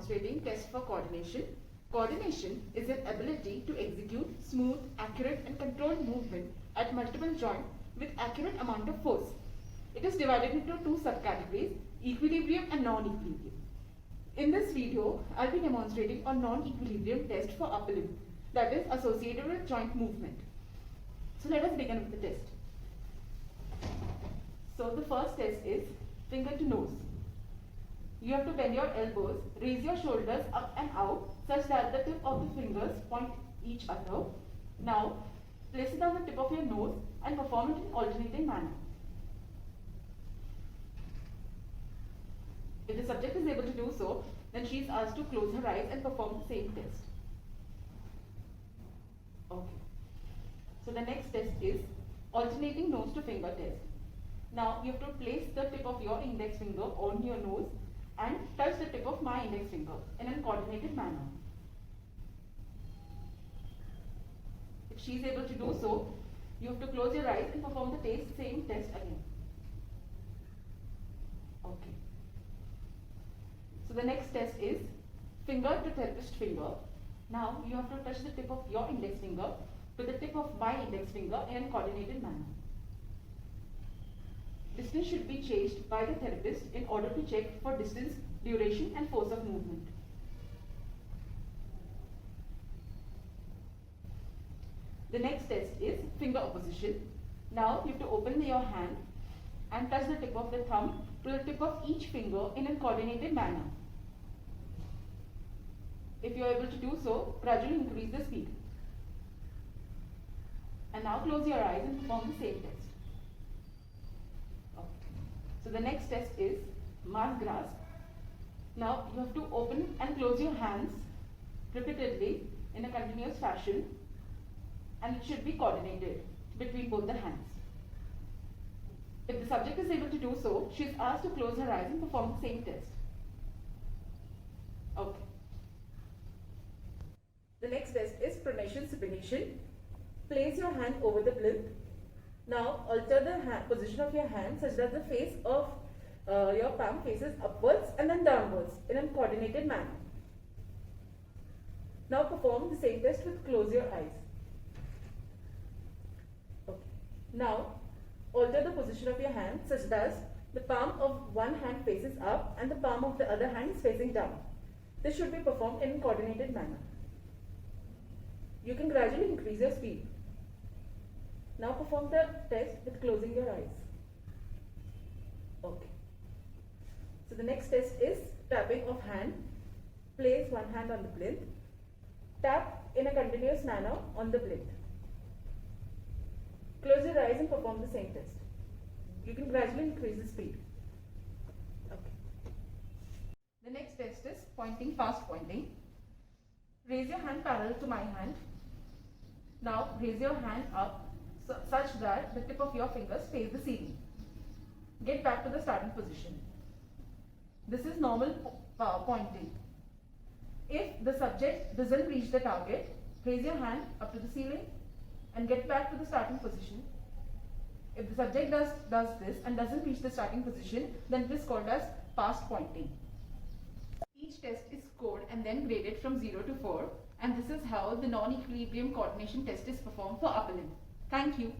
demonstrating test for coordination. Coordination is an ability to execute smooth, accurate and controlled movement at multiple joints with accurate amount of force. It is divided into two subcategories, equilibrium and non-equilibrium. In this video, I'll be demonstrating a non-equilibrium test for upper limb that is associated with joint movement. So let us begin with the test. So the first test is finger to nose. You have to bend your elbows, raise your shoulders up and out such that the tip of the fingers point each other. Now, place it on the tip of your nose and perform it in alternating manner. If the subject is able to do so, then she is asked to close her eyes and perform the same test. Okay. So the next test is alternating nose to finger test. Now you have to place the tip of your index finger on your nose and touch the tip of my index finger in a coordinated manner. If she is able to do so, you have to close your eyes and perform the same test again. Okay. So the next test is finger to therapist finger. Now you have to touch the tip of your index finger to the tip of my index finger in a coordinated manner. Distance should be changed by the therapist in order to check for distance, duration and force of movement. The next test is finger opposition. Now you have to open your hand and touch the tip of the thumb to the tip of each finger in a coordinated manner. If you are able to do so, gradually increase the speed. And now close your eyes and perform the same test. So the next test is mass grasp. Now you have to open and close your hands repeatedly in a continuous fashion, and it should be coordinated between both the hands. If the subject is able to do so, she is asked to close her eyes and perform the same test. Okay. The next test is pronation supination. Place your hand over the plinth. Now alter the position of your hand such that the face of your palm faces upwards and then downwards in a coordinated manner. Now perform the same test with close your eyes. Okay. Now alter the position of your hand such that the palm of one hand faces up and the palm of the other hand is facing down. This should be performed in a coordinated manner. You can gradually increase your speed. Now perform the test with closing your eyes. Okay. So the next test is tapping of hand. Place one hand on the plinth. Tap in a continuous manner on the plinth. Close your eyes and perform the same test. You can gradually increase the speed. Okay. The next test is pointing, fast pointing. Raise your hand parallel to my hand. Now raise your hand up such that the tip of your fingers face the ceiling. Get back to the starting position. This is normal pointing. If the subject doesn't reach the target, raise your hand up to the ceiling and get back to the starting position. If the subject does this and doesn't reach the starting position, then it is called as fast pointing. Each test is scored and then graded from 0 to 4, and this is how the non-equilibrium coordination test is performed for upper limb. Thank you.